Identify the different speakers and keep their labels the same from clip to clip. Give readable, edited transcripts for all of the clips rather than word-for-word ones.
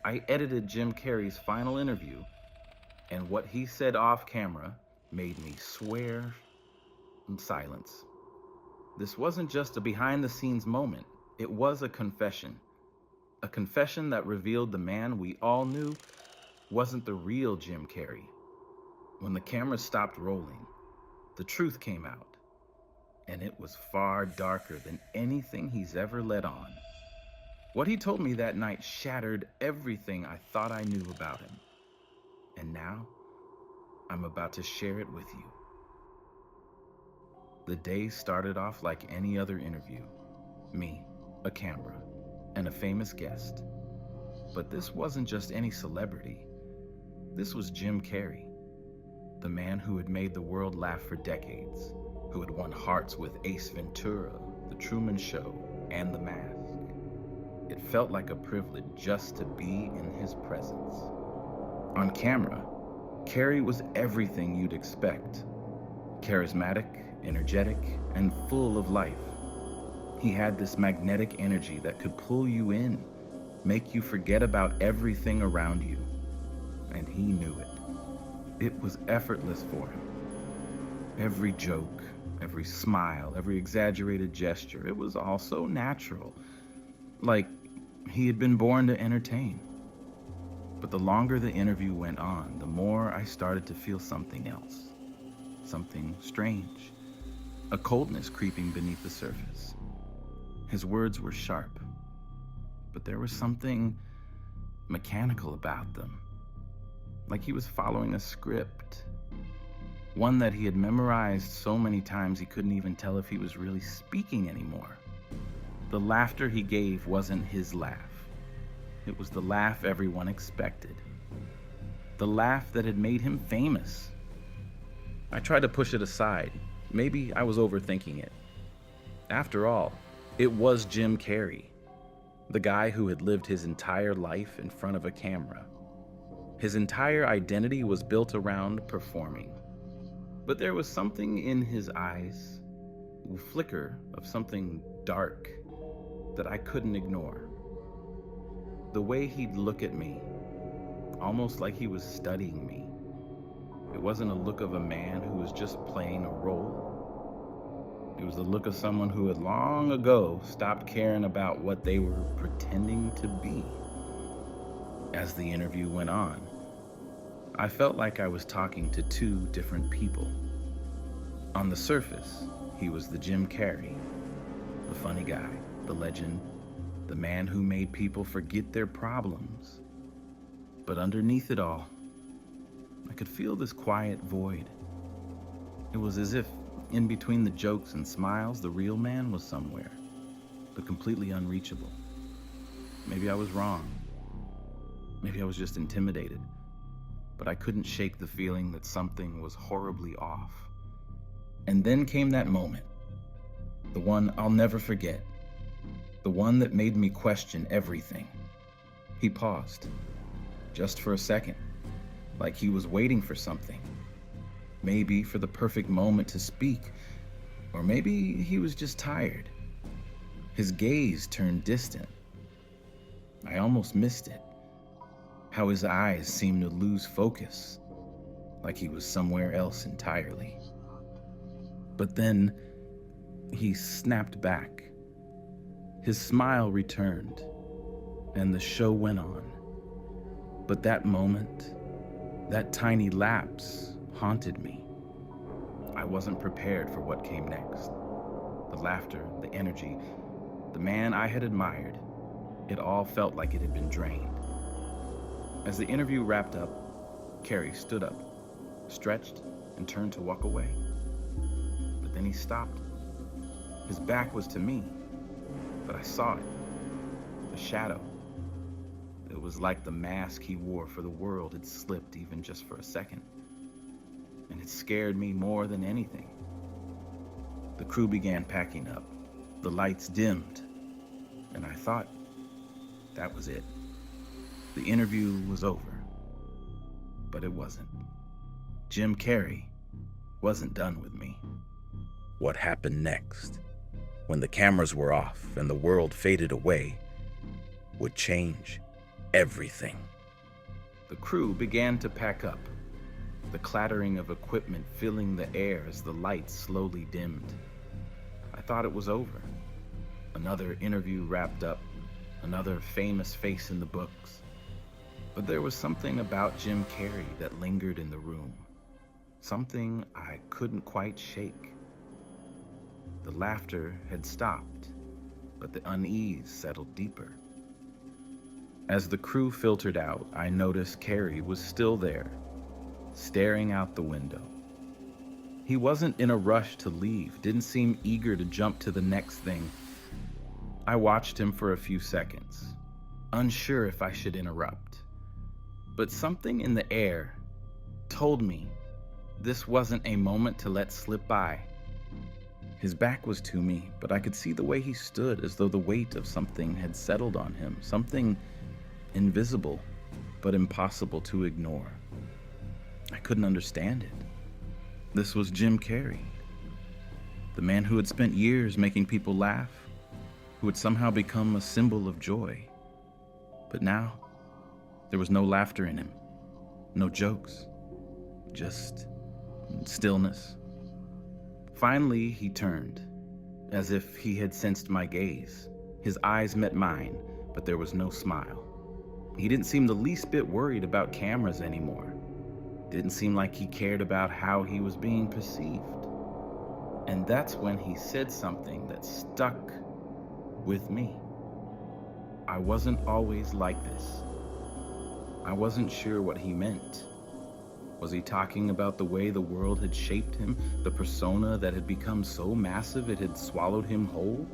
Speaker 1: I edited Jim Carrey's final interview, and what he said off camera made me swear in silence. This wasn't just a behind the scenes moment, it was a confession. A confession that revealed the man we all knew wasn't the real Jim Carrey. When the camera stopped rolling, the truth came out, and it was far darker than anything he's ever let on. What he told me that night shattered everything I thought I knew about him. And now, I'm about to share it with you. The day started off like any other interview. Me, a camera, and a famous guest. But this wasn't just any celebrity. This was Jim Carrey, the man who had made the world laugh for decades, who had won hearts with Ace Ventura, The Truman Show, and The Mask. It felt like a privilege just to be in his presence. On camera, Carrey was everything you'd expect. Charismatic, energetic, and full of life. He had this magnetic energy that could pull you in, make you forget about everything around you. And he knew it. It was effortless for him. Every joke, every smile, every exaggerated gesture, it was all so natural. Like he had been born to entertain. But the longer the interview went on, the more I started to feel something else. Something strange. A coldness creeping beneath the surface. His words were sharp, but there was something mechanical about them. Like he was following a script. One that he had memorized so many times he couldn't even tell if he was really speaking anymore. The laughter he gave wasn't his laugh. It was the laugh everyone expected. The laugh that had made him famous. I tried to push it aside. Maybe I was overthinking it. After all, it was Jim Carrey, the guy who had lived his entire life in front of a camera. His entire identity was built around performing. But there was something in his eyes, a flicker of something dark that I couldn't ignore. The way he'd look at me, almost like he was studying me. It wasn't a look of a man who was just playing a role. It was the look of someone who had long ago stopped caring about what they were pretending to be. As the interview went on, I felt like I was talking to two different people. On the surface, he was the Jim Carrey, the funny guy, the legend, the man who made people forget their problems. But underneath it all, I could feel this quiet void. It was as if in between the jokes and smiles, the real man was somewhere, but completely unreachable. Maybe I was wrong. Maybe I was just intimidated. But I couldn't shake the feeling that something was horribly off. And then came that moment, the one I'll never forget, the one that made me question everything. He paused, just for a second, like he was waiting for something. Maybe for the perfect moment to speak, or maybe he was just tired. His gaze turned distant. I almost missed it. How his eyes seemed to lose focus, like he was somewhere else entirely. But then he snapped back. His smile returned, and the show went on. But that moment, that tiny lapse, haunted me. I wasn't prepared for what came next. The laughter, the energy, the man I had admired, it all felt like it had been drained. As the interview wrapped up, Carrey stood up, stretched, and turned to walk away. But then he stopped. His back was to me, but I saw it. The shadow. It was like the mask he wore for the world had slipped even just for a second. And it scared me more than anything. The crew began packing up. The lights dimmed, and I thought that was it. The interview was over, but it wasn't. Jim Carrey wasn't done with me. What happened next, when the cameras were off and the world faded away, would change.
Speaker 2: everything.
Speaker 1: The crew began to pack up, the clattering of equipment filling the air as the lights slowly dimmed. I thought it was over. Another interview wrapped up, another famous face in the books. But there was something about Jim Carrey that lingered in the room, something I couldn't quite shake. The laughter had stopped, but the unease settled deeper. As the crew filtered out, I noticed Carrey was still there, staring out the window. He wasn't in a rush to leave, didn't seem eager to jump to the next thing. I watched him for a few seconds, unsure if I should interrupt. But something in the air told me this wasn't a moment to let slip by. His back was to me, but I could see the way he stood, as though the weight of something had settled on him, something invisible but impossible to ignore. I couldn't understand it. This was Jim Carrey, the man who had spent years making people laugh, who had somehow become a symbol of joy. But now, there was no laughter in him, no jokes, just stillness. Finally, he turned, as if he had sensed my gaze. His eyes met mine, but there was no smile. He didn't seem the least bit worried about cameras anymore. Didn't seem like he cared about how he was being perceived. And that's when he said something that stuck with me. I wasn't always like this. I wasn't sure what he meant. Was he talking about the way the world had shaped him, the persona that had become so massive it had swallowed him whole?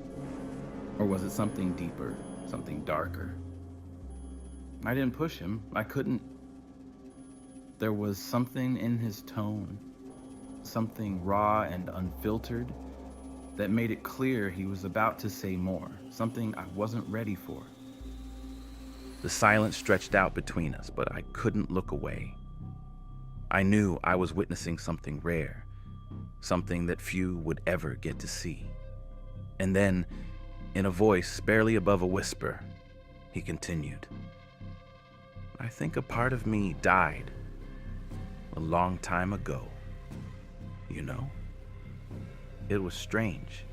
Speaker 1: Or was it something deeper, something darker? I didn't push him. I couldn't. There was something in his tone, something raw and unfiltered, that made it clear he was about to say more, something I wasn't ready for. The silence stretched out between us, but I couldn't look away. I knew I was witnessing something rare, something that few would ever get to see. And then, in a voice barely above a whisper, he continued, "I think a part of me died a long time ago, you know?" It was strange.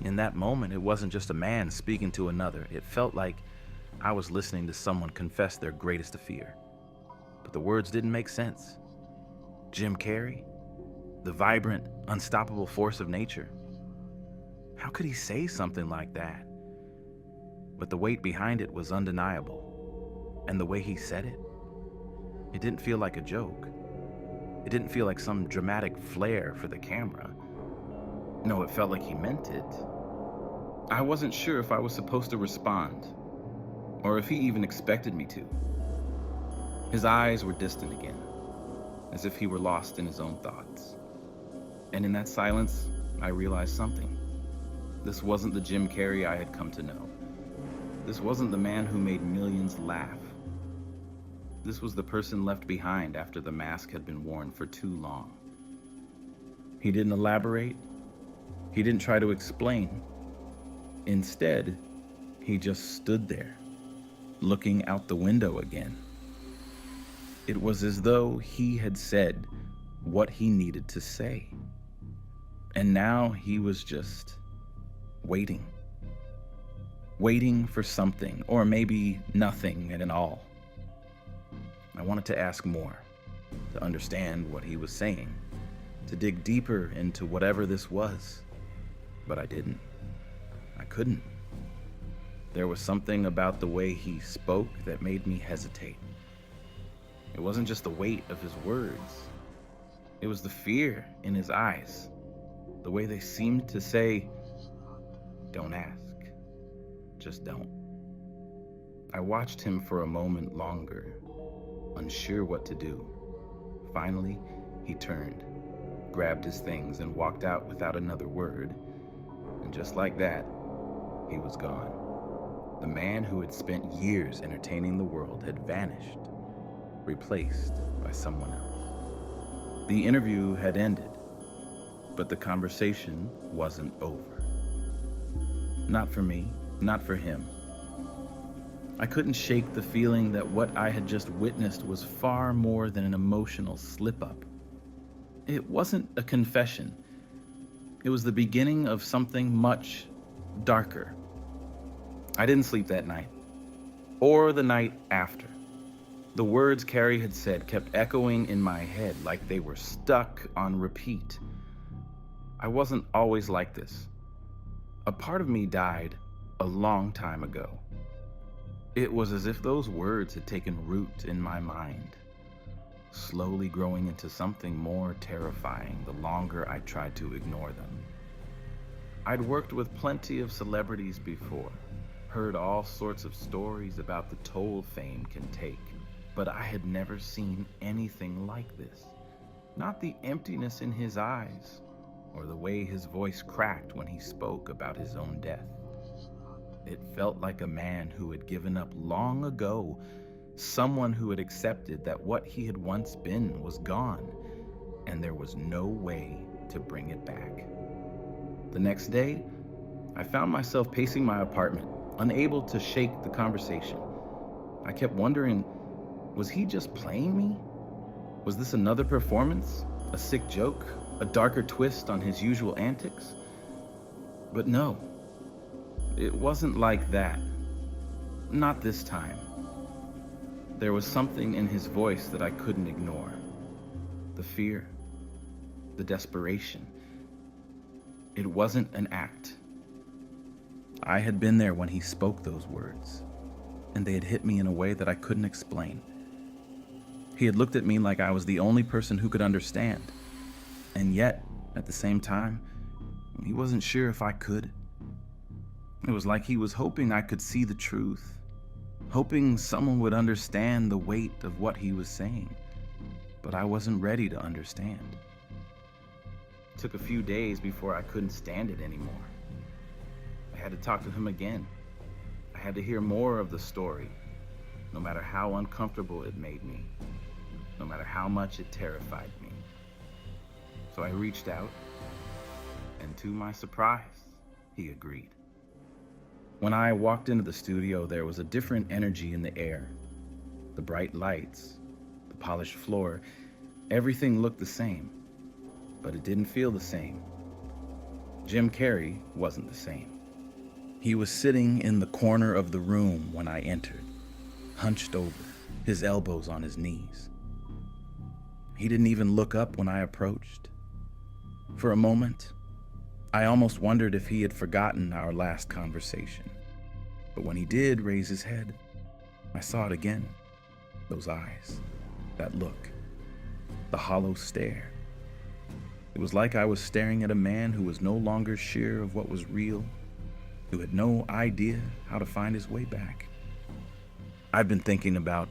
Speaker 1: In that moment, it wasn't just a man speaking to another. It felt like I was listening to someone confess their greatest fear. But the words didn't make sense. Jim Carrey, the vibrant, unstoppable force of nature. How could he say something like that? But the weight behind it was undeniable. And the way he said it, it didn't feel like a joke. It didn't feel like some dramatic flair for the camera. No, it felt like he meant it. I wasn't sure if I was supposed to respond, or if he even expected me to. His eyes were distant again, as if he were lost in his own thoughts. And in that silence, I realized something. This wasn't the Jim Carrey I had come to know. This wasn't the man who made millions laugh. This was the person left behind after the mask had been worn for too long. He didn't elaborate. He didn't try to explain. Instead, he just stood there, looking out the window again. It was as though he had said what he needed to say. And now he was just waiting. Waiting for something, or maybe nothing at all. I wanted to ask more, to understand what he was saying, to dig deeper into whatever this was. But I didn't. I couldn't. There was something about the way he spoke that made me hesitate. It wasn't just the weight of his words. It was the fear in his eyes. The way they seemed to say, "Don't ask. Just don't." I watched him for a moment longer, unsure what to do. Finally, he turned, grabbed his things, and walked out without another word. And just like that, he was gone. The man who had spent years entertaining the world had vanished, replaced by someone else. The interview had ended, but the conversation wasn't over. Not for me, not for him. I couldn't shake the feeling that what I had just witnessed was far more than an emotional slip-up. It wasn't a confession. It was the beginning of something much darker. I didn't sleep that night, or the night after. The words Carrie had said kept echoing in my head like they were stuck on repeat. I wasn't always like this. A part of me died a long time ago. It was as if those words had taken root in my mind, slowly growing into something more terrifying the longer I tried to ignore them. I'd worked with plenty of celebrities before, heard all sorts of stories about the toll fame can take, but I had never seen anything like this. Not the emptiness in his eyes, or the way his voice cracked when he spoke about his own death. It felt like a man who had given up long ago, someone who had accepted that what he had once been was gone, and there was no way to bring it back. The next day, I found myself pacing my apartment, unable to shake the conversation. I kept wondering, was he just playing me? Was this another performance? A sick joke? A darker twist on his usual antics? But no, it wasn't like that. Not this time. There was something in his voice that I couldn't ignore. The fear, the desperation. It wasn't an act. I had been there when he spoke those words, and they had hit me in a way that I couldn't explain. He had looked at me like I was the only person who could understand, and yet, at the same time, he wasn't sure if I could. It was like he was hoping I could see the truth, hoping someone would understand the weight of what he was saying, but I wasn't ready to understand. It took a few days before I couldn't stand it anymore. I had to talk to him again. I had to hear more of the story, no matter how uncomfortable it made me, no matter how much it terrified me. So I reached out, and to my surprise, he agreed. When I walked into the studio, there was a different energy in the air. The bright lights, the polished floor, everything looked the same, but it didn't feel the same. Jim Carrey wasn't the same. He was sitting in the corner of the room when I entered, hunched over, his elbows on his knees. He didn't even look up when I approached. For a moment, I almost wondered if he had forgotten our last conversation. But when he did raise his head, I saw it again. Those eyes, that look, the hollow stare. It was like I was staring at a man who was no longer sure of what was real, who had no idea how to find his way back. I've been thinking about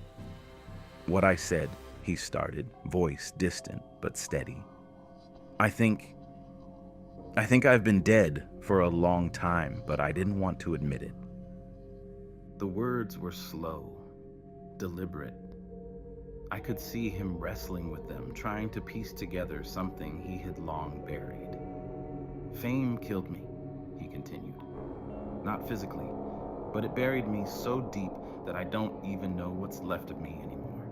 Speaker 1: what I said, he started, voice distant but steady. I think I've been dead for a long time, but I didn't want to admit it. The words were slow, deliberate. I could see him wrestling with them, trying to piece together something he had long buried. Fame killed me, he continued. Not physically, but it buried me so deep that I don't even know what's left of me anymore.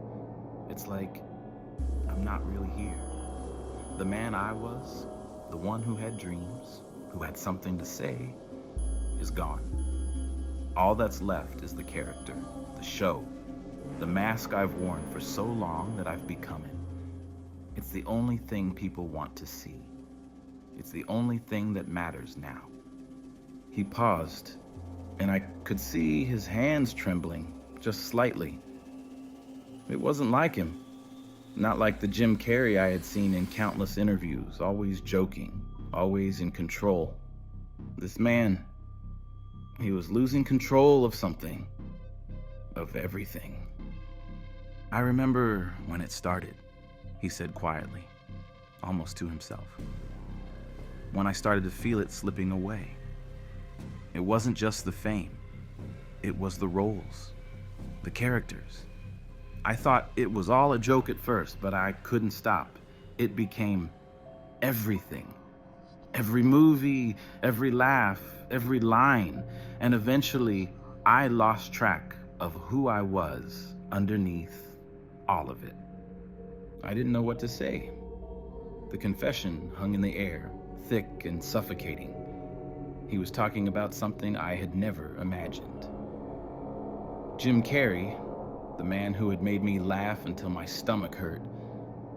Speaker 1: It's like I'm not really here. The man I was, the one who had dreams, who had something to say, is gone. All that's left is the character, the show, the mask I've worn for so long that I've become it. It's the only thing people want to see. It's the only thing that matters now. He paused, and I could see his hands trembling, just slightly. It wasn't like him. Not like the Jim Carrey I had seen in countless interviews, always joking, always in control. This man, he was losing control of something, of everything. I remember when it started, he said quietly, almost to himself. When I started to feel it slipping away. It wasn't just the fame, it was the roles, the characters. I thought it was all a joke at first, but I couldn't stop. It became everything. Every movie, every laugh, every line, and eventually I lost track of who I was underneath all of it. I didn't know what to say. The confession hung in the air, thick and suffocating. He was talking about something I had never imagined. Jim Carrey, the man who had made me laugh until my stomach hurt,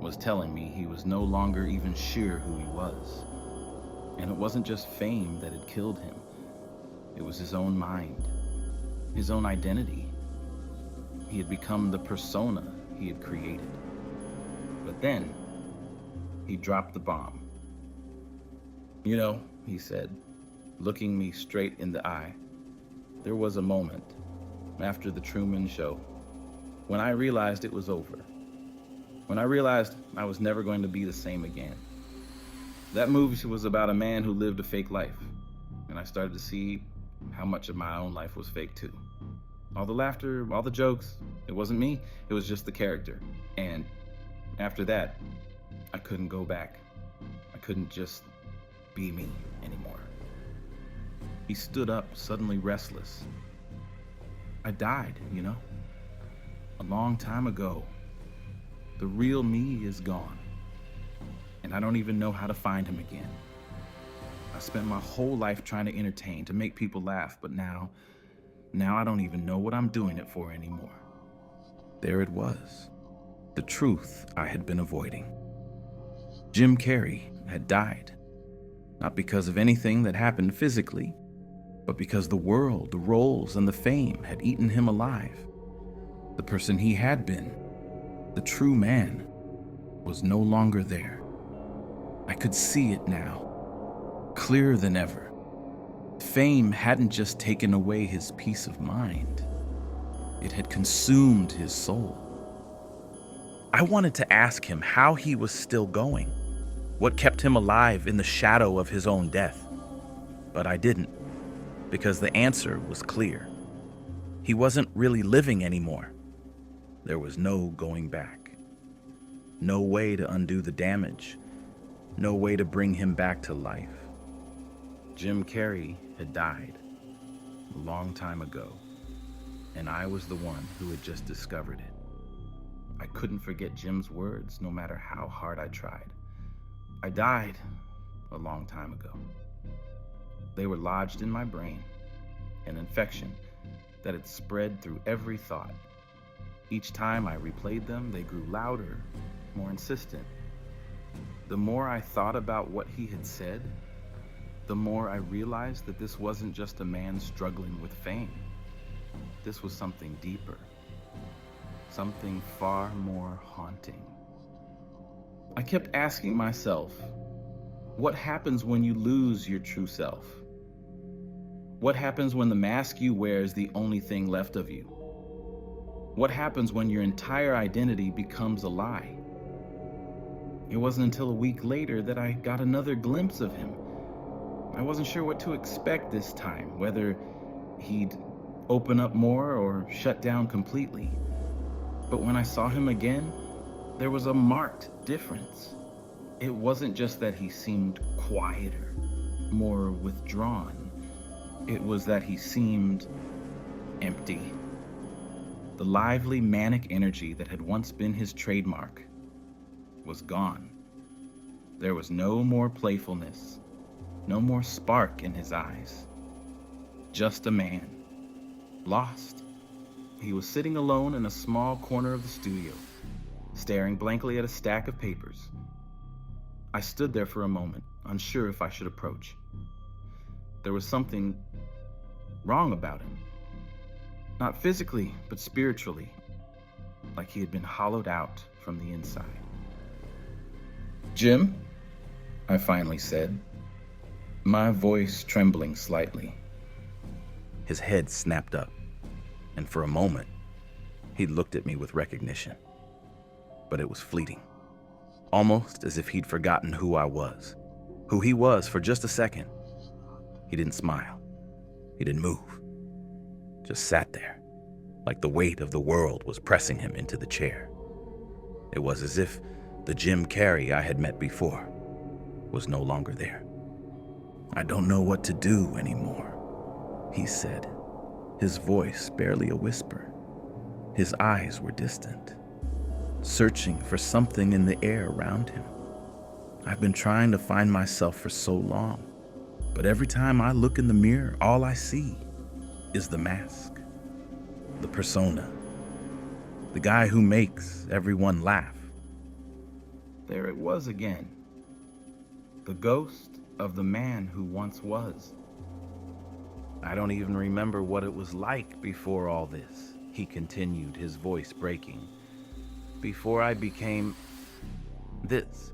Speaker 1: was telling me he was no longer even sure who he was. And it wasn't just fame that had killed him. It was his own mind, his own identity. He had become the persona he had created. But then, he dropped the bomb. "You know," he said, looking me straight in the eye, "there was a moment after the Truman Show when I realized it was over. When I realized I was never going to be the same again. That movie was about a man who lived a fake life, and I started to see how much of my own life was fake too. All the laughter, all the jokes, it wasn't me, it was just the character. And after that, I couldn't go back. I couldn't just be me anymore." He stood up, suddenly restless. "I died, you know, a long time ago. The real me is gone, and I don't even know how to find him again. I spent my whole life trying to entertain, to make people laugh, but now I don't even know what I'm doing it for anymore." There it was, the truth I had been avoiding. Jim Carrey had died, not because of anything that happened physically, but because the world, the roles, and the fame had eaten him alive. The person he had been, the true man, was no longer there. I could see it now, clearer than ever. Fame hadn't just taken away his peace of mind. It had consumed his soul. I wanted to ask him how he was still going, what kept him alive in the shadow of his own death. But I didn't, because the answer was clear. He wasn't really living anymore. There was no going back. No way to undo the damage. No way to bring him back to life. Jim Carrey had died a long time ago, and I was the one who had just discovered it. I couldn't forget Jim's words, no matter how hard I tried. I died a long time ago. They were lodged in my brain, an infection that had spread through every thought. Each time I replayed them, they grew louder, more insistent. The more I thought about what he had said, the more I realized that this wasn't just a man struggling with fame. This was something deeper, something far more haunting. I kept asking myself, what happens when you lose your true self? What happens when the mask you wear is the only thing left of you? What happens when your entire identity becomes a lie? It wasn't until a week later that I got another glimpse of him. I wasn't sure what to expect this time, whether he'd open up more or shut down completely. But when I saw him again, there was a marked difference. It wasn't just that he seemed quieter, more withdrawn. It was that he seemed empty. The lively, manic energy that had once been his trademark was gone. There was no more playfulness, no more spark in his eyes. Just a man, lost. He was sitting alone in a small corner of the studio, staring blankly at a stack of papers. I stood there for a moment, unsure if I should approach. There was something wrong about him. Not physically, but spiritually, like he had been hollowed out from the inside. "Jim," I finally said, my voice trembling slightly. His head snapped up, and for a moment, he looked at me with recognition. But it was fleeting, almost as if he'd forgotten who I was, who he was for just a second. He didn't smile. He didn't move. Just sat there, like the weight of the world was pressing him into the chair. It was as if the Jim Carrey I had met before was no longer there. "I don't know what to do anymore," he said, his voice barely a whisper. His eyes were distant, searching for something in the air around him. I've been trying to find myself for so long, but every time I look in the mirror, all I see is the mask, the persona, the guy who makes everyone laugh. There it was again, the ghost of the man who once was. I don't even remember what it was like before all this, he continued, his voice breaking. Before I became this.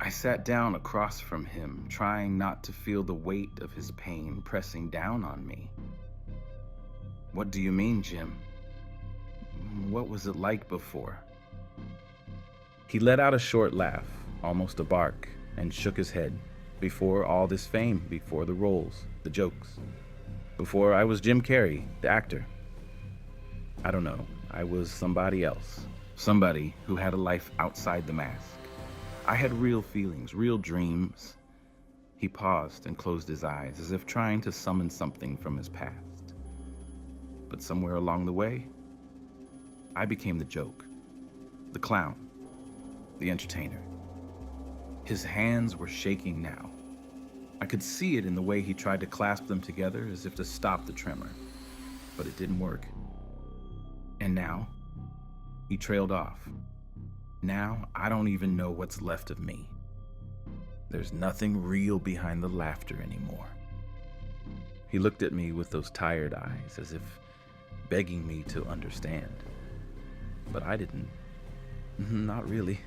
Speaker 1: I sat down across from him, trying not to feel the weight of his pain pressing down on me. What do you mean, Jim? What was it like before? He let out a short laugh, almost a bark, and shook his head. Before all this fame, before the roles, the jokes, before I was Jim Carrey, the actor. I don't know, I was somebody else, somebody who had a life outside the mask. I had real feelings, real dreams. He paused and closed his eyes, as if trying to summon something from his past. But somewhere along the way, I became the joke, the clown, the entertainer. His hands were shaking now. I could see it in the way he tried to clasp them together as if to stop the tremor, but it didn't work. And now, he trailed off. Now, I don't even know what's left of me. There's nothing real behind the laughter anymore. He looked at me with those tired eyes, as if begging me to understand. But I didn't. Not really.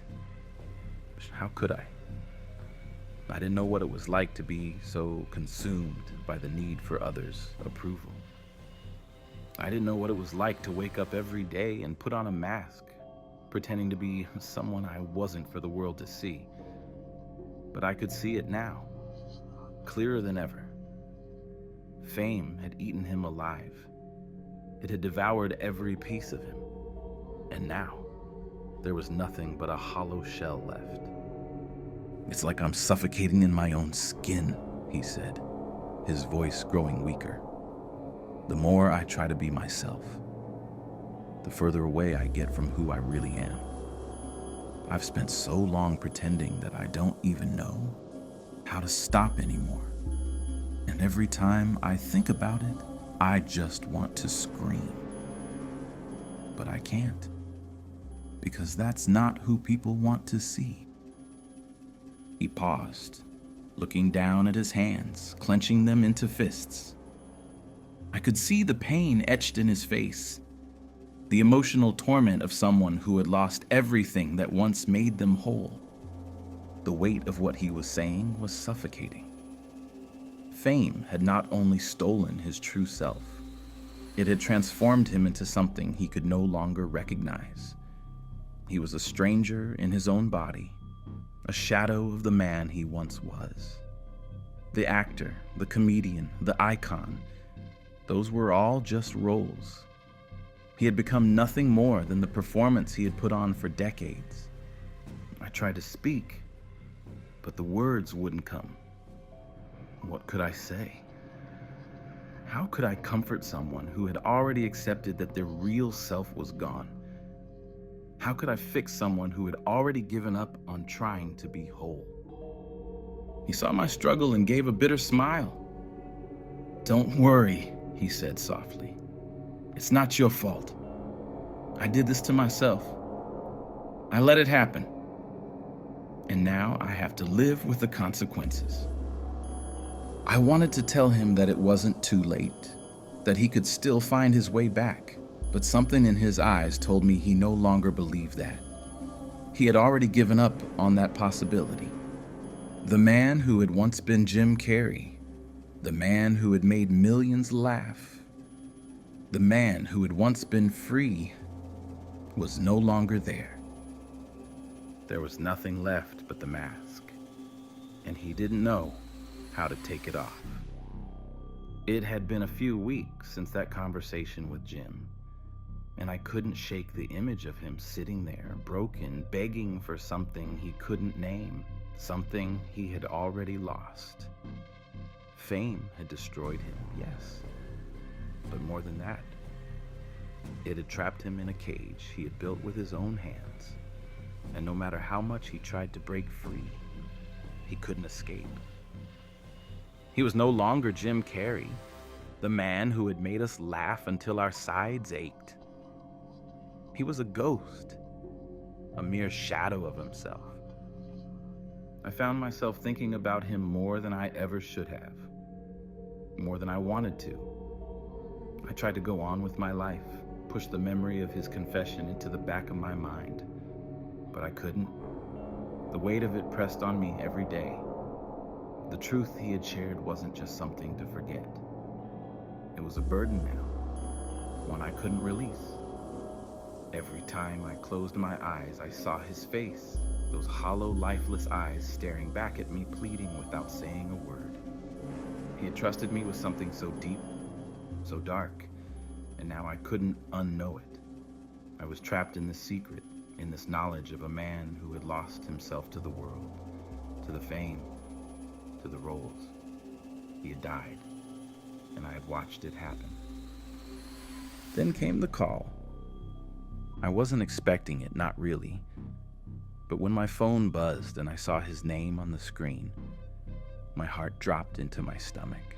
Speaker 1: How could I? I didn't know what it was like to be so consumed by the need for others' approval. I didn't know what it was like to wake up every day and put on a mask, pretending to be someone I wasn't for the world to see. But I could see it now, clearer than ever. Fame had eaten him alive. It had devoured every piece of him. And now, there was nothing but a hollow shell left. It's like I'm suffocating in my own skin, he said, his voice growing weaker. The more I try to be myself, the further away I get from who I really am. I've spent so long pretending that I don't even know how to stop anymore. And every time I think about it, I just want to scream. But I can't, because that's not who people want to see. He paused, looking down at his hands, clenching them into fists. I could see the pain etched in his face, the emotional torment of someone who had lost everything that once made them whole. The weight of what he was saying was suffocating. Fame had not only stolen his true self, it had transformed him into something he could no longer recognize. He was a stranger in his own body, a shadow of the man he once was. The actor, the comedian, the icon, those were all just roles. He had become nothing more than the performance he had put on for decades. I tried to speak, but the words wouldn't come. What could I say? How could I comfort someone who had already accepted that their real self was gone? How could I fix someone who had already given up on trying to be whole? He saw my struggle and gave a bitter smile. "Don't worry," he said softly. "It's not your fault. I did this to myself. I let it happen. And now I have to live with the consequences." I wanted to tell him that it wasn't too late, that he could still find his way back, but something in his eyes told me he no longer believed that. He had already given up on that possibility. The man who had once been Jim Carrey, the man who had made millions laugh, the man who had once been free, was no longer there. There was nothing left but the mask, and he didn't know how to take it off. It had been a few weeks since that conversation with Jim, and I couldn't shake the image of him sitting there, broken, begging for something he couldn't name, something he had already lost. Fame had destroyed him, yes, but more than that, It had trapped him in a cage he had built with his own hands, and no matter how much he tried to break free, he couldn't escape. He was no longer Jim Carrey, the man who had made us laugh until our sides ached. He was a ghost, a mere shadow of himself. I found myself thinking about him more than I ever should have, more than I wanted to. I tried to go on with my life, push the memory of his confession into the back of my mind, but I couldn't. The weight of it pressed on me every day. The truth he had shared wasn't just something to forget. It was a burden now, one I couldn't release. Every time I closed my eyes, I saw his face, those hollow, lifeless eyes staring back at me, pleading without saying a word. He had trusted me with something so deep, so dark, and now I couldn't unknow it. I was trapped in this secret, in this knowledge of a man who had lost himself to the world, to the fame, to the roles. He had died, and I had watched it happen. Then came the call. I wasn't expecting it, not really. But when my phone buzzed and I saw his name on the screen, my heart dropped into my stomach.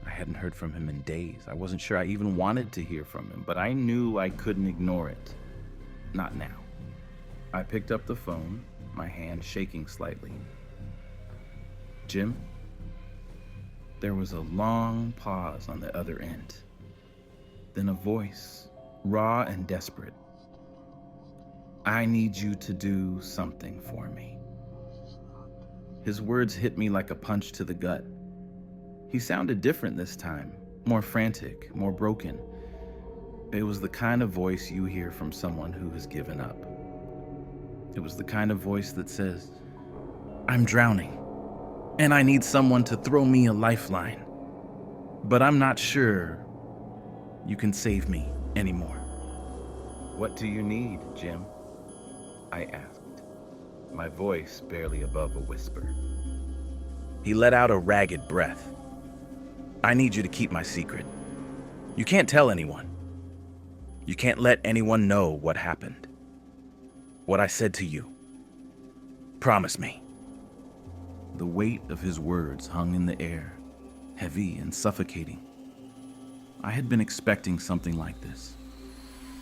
Speaker 1: I hadn't heard from him in days. I wasn't sure I even wanted to hear from him, but I knew I couldn't ignore it. Not now. I picked up the phone, my hand shaking slightly. Jim? There was a long pause on the other end. Then a voice, raw and desperate. I need you to do something for me. His words hit me like a punch to the gut. He sounded different this time, more frantic, more broken. It was the kind of voice you hear from someone who has given up. It was the kind of voice that says, I'm drowning, and I need someone to throw me a lifeline, but I'm not sure you can save me anymore. What do you need, Jim? I asked, my voice barely above a whisper. He let out a ragged breath. I need you to keep my secret. You can't tell anyone. You can't let anyone know what happened. What I said to you. Promise me. The weight of his words hung in the air, heavy and suffocating. I had been expecting something like this.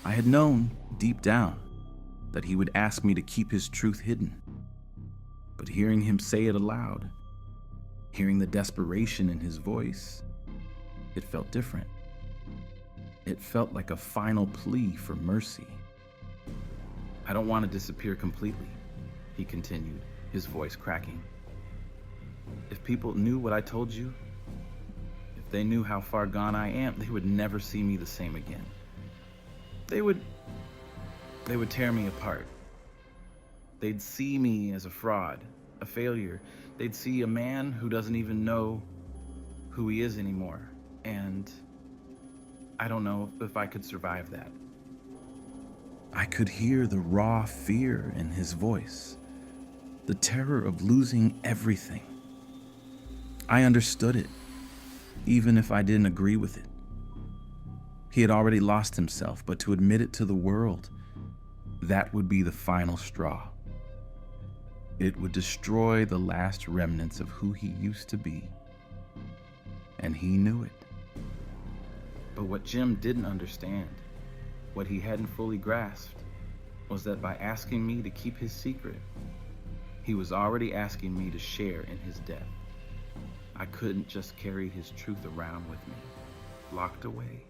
Speaker 1: I had known, deep down, that he would ask me to keep his truth hidden. But hearing him say it aloud, hearing the desperation in his voice, it felt different. It felt like a final plea for mercy. I don't want to disappear completely, he continued, his voice cracking. If people knew what I told you, if they knew how far gone I am, they would never see me the same again. They would tear me apart. They'd see me as a fraud, a failure. They'd see a man who doesn't even know who he is anymore. And I don't know if I could survive that. I could hear the raw fear in his voice, the terror of losing everything. I understood it, even if I didn't agree with it. He had already lost himself, but to admit it to the world, that would be the final straw. It would destroy the last remnants of who he used to be. And he knew it. But what Jim didn't understand, what he hadn't fully grasped, was that by asking me to keep his secret, he was already asking me to share in his death. I couldn't just carry his truth around with me, locked away.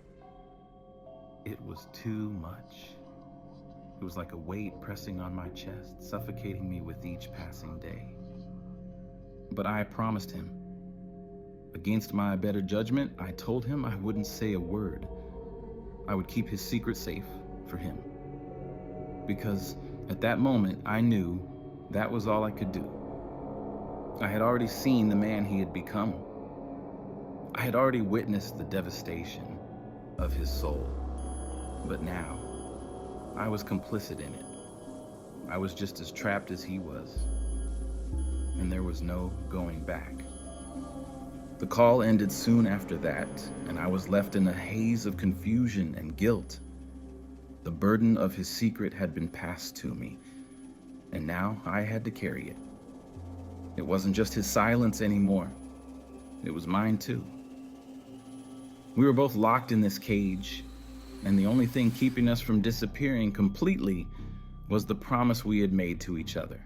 Speaker 1: It was too much. It was like a weight pressing on my chest, suffocating me with each passing day. But I promised him. Against my better judgment, I told him I wouldn't say a word. I would keep his secret safe for him. Because at that moment, I knew that was all I could do. I had already seen the man he had become. I had already witnessed the devastation of his soul. But now, I was complicit in it. I was just as trapped as he was. And there was no going back. The call ended soon after that, and I was left in a haze of confusion and guilt. The burden of his secret had been passed to me, and now I had to carry it. It wasn't just his silence anymore. It was mine too. We were both locked in this cage, and the only thing keeping us from disappearing completely was the promise we had made to each other.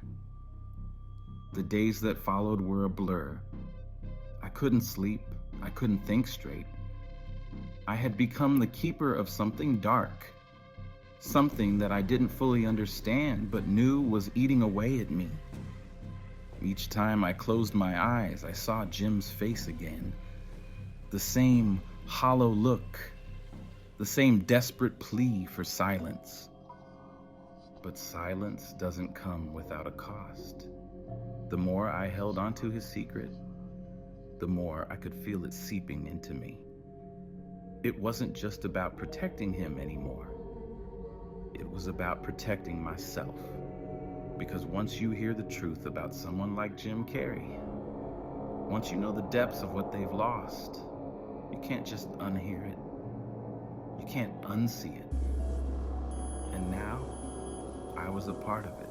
Speaker 1: The days that followed were a blur. I couldn't sleep. I couldn't think straight. I had become the keeper of something dark, something that I didn't fully understand but knew was eating away at me. Each time I closed my eyes, I saw Jim's face again. The same hollow look, the same desperate plea for silence. But silence doesn't come without a cost. The more I held onto his secret, the more I could feel it seeping into me. It wasn't just about protecting him anymore. It was about protecting myself. Because once you hear the truth about someone like Jim Carrey, once you know the depths of what they've lost, you can't just unhear it. You can't unsee it. And now, I was a part of it.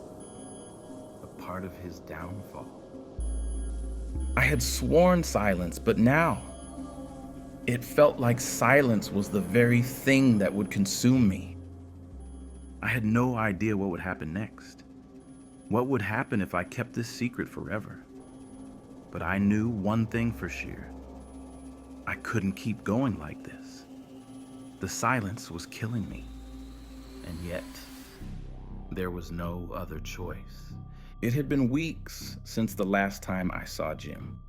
Speaker 1: A part of his downfall. I had sworn silence, but now, it felt like silence was the very thing that would consume me. I had no idea what would happen next. What would happen if I kept this secret forever? But I knew one thing for sure. I couldn't keep going like this. The silence was killing me. And yet, there was no other choice. It had been weeks since the last time I saw Jim.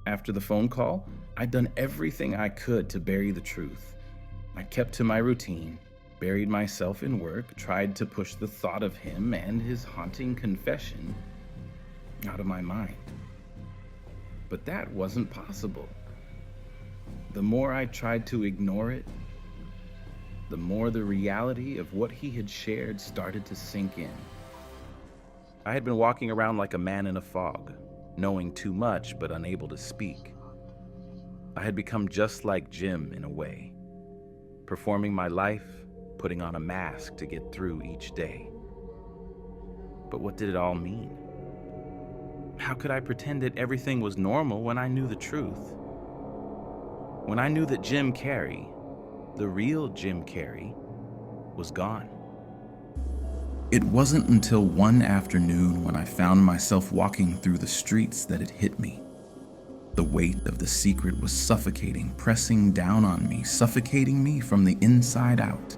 Speaker 1: After the phone call, I'd done everything I could to bury the truth. I kept to my routine, buried myself in work, tried to push the thought of him and his haunting confession out of my mind. But that wasn't possible. The more I tried to ignore it, the more the reality of what he had shared started to sink in. I had been walking around like a man in a fog, knowing too much but unable to speak. I had become just like Jim in a way, performing my life, putting on a mask to get through each day. But what did it all mean? How could I pretend that everything was normal when I knew the truth? When I knew that Jim Carrey, the real Jim Carrey, was gone. It wasn't until one afternoon when I found myself walking through the streets that it hit me. The weight of the secret was suffocating, pressing down on me, suffocating me from the inside out.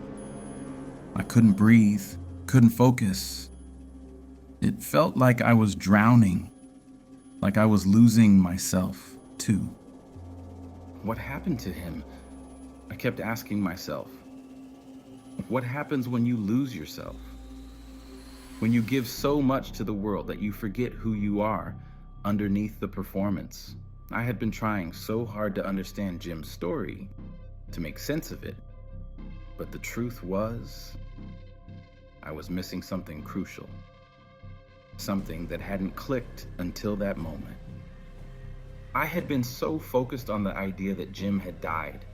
Speaker 1: I couldn't breathe, couldn't focus. It felt like I was drowning, like I was losing myself, too. What happened to him? I kept asking myself. What happens when you lose yourself? When you give so much to the world that you forget who you are underneath the performance? I had been trying so hard to understand Jim's story, to make sense of it. But the truth was, I was missing something crucial. Something that hadn't clicked until that moment. I had been so focused on the idea that Jim had died,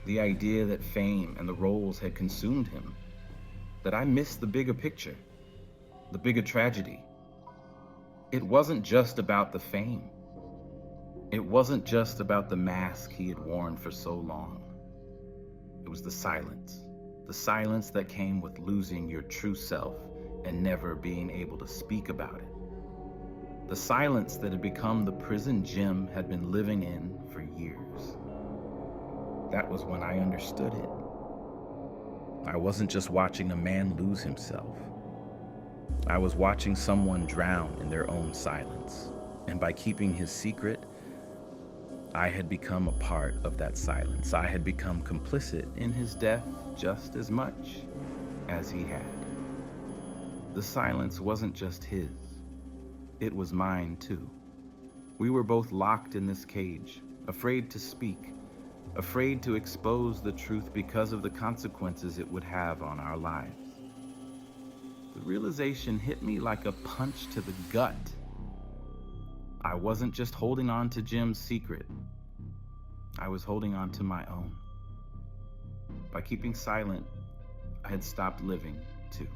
Speaker 1: the idea that fame and the roles had consumed him, that I missed the bigger picture, the bigger tragedy. It wasn't just about the fame. It wasn't just about the mask he had worn for so long. It was the silence that came with losing your true self and never being able to speak about it. The silence that had become the prison Jim had been living in for years. That was when I understood it. I wasn't just watching a man lose himself. I was watching someone drown in their own silence. And by keeping his secret, I had become a part of that silence. I had become complicit in his death just as much as he had. The silence wasn't just his. It was mine too. We were both locked in this cage, afraid to speak, afraid to expose the truth because of the consequences it would have on our lives. The realization hit me like a punch to the gut. I wasn't just holding on to Jim's secret. I was holding on to my own. By keeping silent, I had stopped living, too.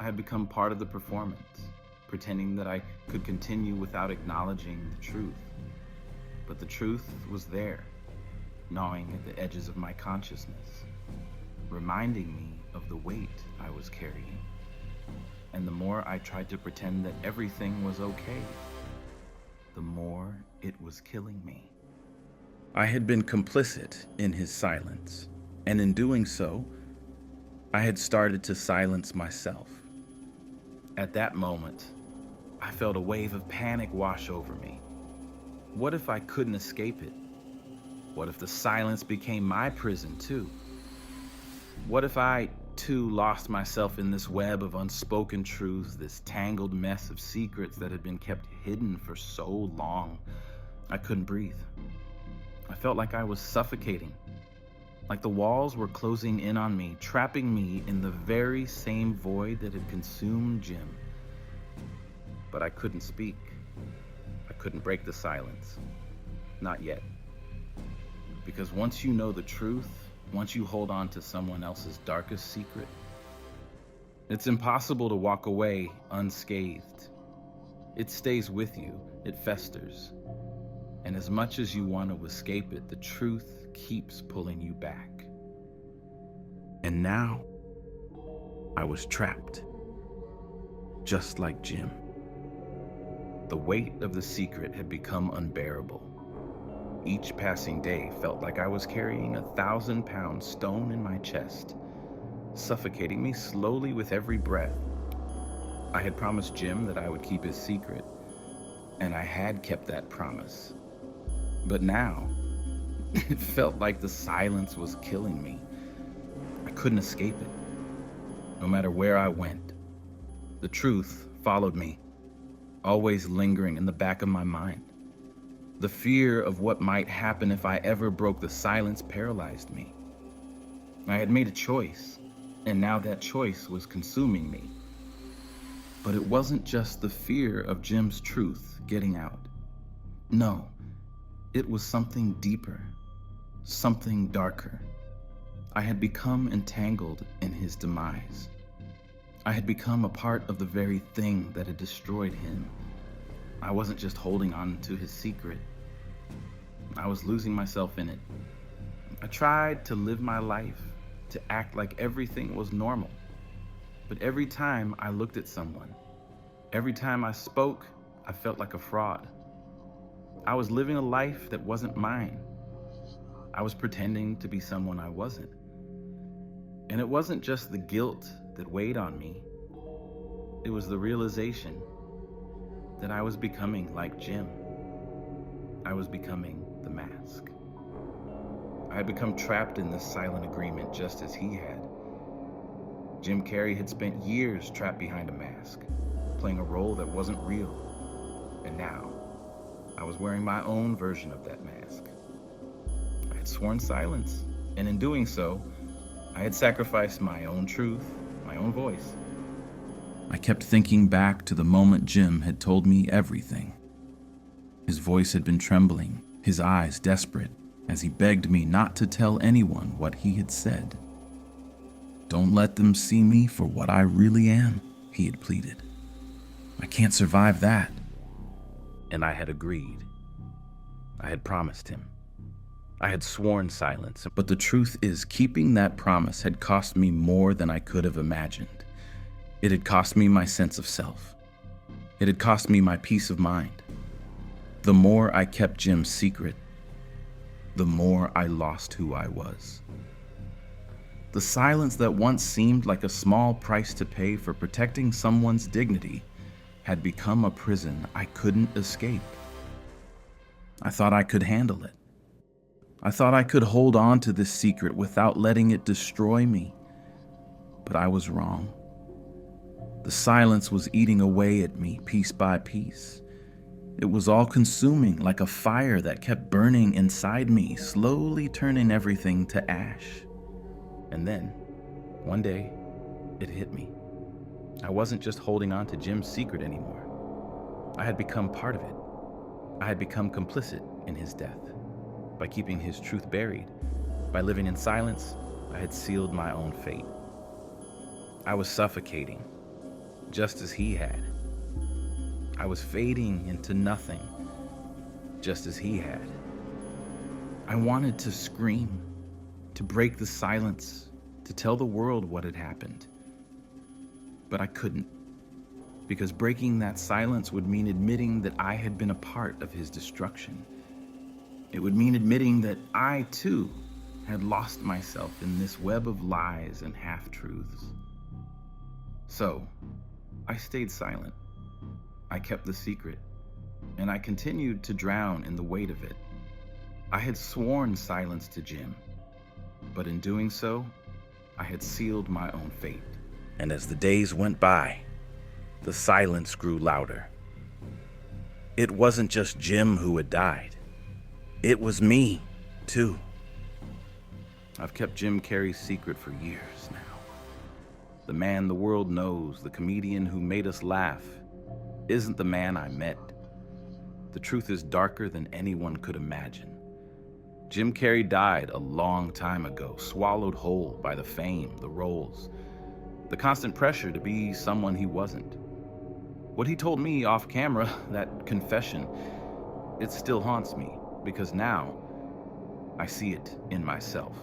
Speaker 1: I had become part of the performance, pretending that I could continue without acknowledging the truth. But the truth was there, gnawing at the edges of my consciousness, reminding me of the weight I was carrying. And the more I tried to pretend that everything was okay, the more it was killing me. I had been complicit in his silence, and in doing so, I had started to silence myself. At that moment, I felt a wave of panic wash over me. What if I couldn't escape it? What if the silence became my prison too? What if I too lost myself in this web of unspoken truths, this tangled mess of secrets that had been kept hidden for so long? I couldn't breathe. I felt like I was suffocating, like the walls were closing in on me, trapping me in the very same void that had consumed Jim. But I couldn't speak. I couldn't break the silence. Not yet. Because once you know the truth, once you hold on to someone else's darkest secret, it's impossible to walk away unscathed. It stays with you, it festers. And as much as you want to escape it, the truth keeps pulling you back. And now, I was trapped, just like Jim. The weight of the secret had become unbearable. Each passing day felt like I was carrying a 1,000-pound stone in my chest, suffocating me slowly with every breath. I had promised Jim that I would keep his secret, and I had kept that promise. But now, it felt like the silence was killing me. I couldn't escape it, no matter where I went. The truth followed me, always lingering in the back of my mind. The fear of what might happen if I ever broke the silence paralyzed me. I had made a choice, and now that choice was consuming me. But it wasn't just the fear of Jim's truth getting out. No, it was something deeper, something darker. I had become entangled in his demise. I had become a part of the very thing that had destroyed him. I wasn't just holding on to his secret. I was losing myself in it. I tried to live my life, to act like everything was normal. But every time I looked at someone, every time I spoke, I felt like a fraud. I was living a life that wasn't mine. I was pretending to be someone I wasn't. And it wasn't just the guilt that weighed on me. It was the realization that I was becoming like Jim. I was becoming the mask. I had become trapped in this silent agreement just as he had. Jim Carrey had spent years trapped behind a mask, playing a role that wasn't real. And now, I was wearing my own version of that mask. I had sworn silence, and in doing so, I had sacrificed my own truth, my own voice. I kept thinking back to the moment Jim had told me everything. His voice had been trembling, his eyes desperate, as he begged me not to tell anyone what he had said. "Don't let them see me for what I really am," he had pleaded. "I can't survive that." And I had agreed. I had promised him. I had sworn silence, but the truth is, keeping that promise had cost me more than I could have imagined. It had cost me my sense of self. It had cost me my peace of mind. The more I kept Jim's secret, the more I lost who I was. The silence that once seemed like a small price to pay for protecting someone's dignity had become a prison I couldn't escape. I thought I could handle it. I thought I could hold on to this secret without letting it destroy me. But I was wrong. The silence was eating away at me piece by piece. It was all consuming like a fire that kept burning inside me, slowly turning everything to ash. And then, one day, it hit me. I wasn't just holding on to Jim's secret anymore. I had become part of it. I had become complicit in his death. By keeping his truth buried, by living in silence, I I had sealed my own fate. I was suffocating, just as he had. I was fading into nothing, just as he had. I wanted to scream, to break the silence, to tell the world what had happened. But I couldn't, because breaking that silence would mean admitting that I had been a part of his destruction. It would mean admitting that I, too, had lost myself in this web of lies and half-truths. So, I stayed silent. I kept the secret, and I continued to drown in the weight of it. I had sworn silence to Jim, but in doing so, I had sealed my own fate. And as the days went by, the silence grew louder. It wasn't just Jim who had died. It was me, too. I've kept Jim Carrey's secret for years now. The man the world knows, the comedian who made us laugh, isn't the man I met. The truth is darker than anyone could imagine. Jim Carrey died a long time ago, swallowed whole by the fame, the roles, the constant pressure to be someone he wasn't. What he told me off camera, that confession, it still haunts me, because now I see it in myself.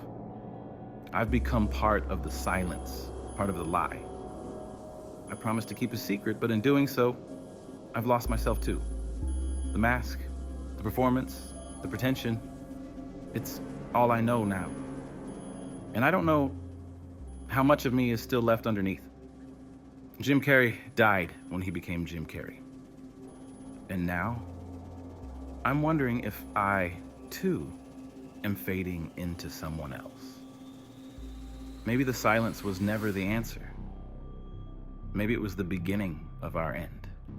Speaker 1: I've become part of the silence, part of the lie. I promised to keep a secret, but in doing so, I've lost myself too. The mask, the performance, the pretension, it's all I know now. And I don't know how much of me is still left underneath. Jim Carrey died when he became Jim Carrey. And now, I'm wondering if I, too, am fading into someone else. Maybe the silence was never the answer. Maybe it was the beginning of our end.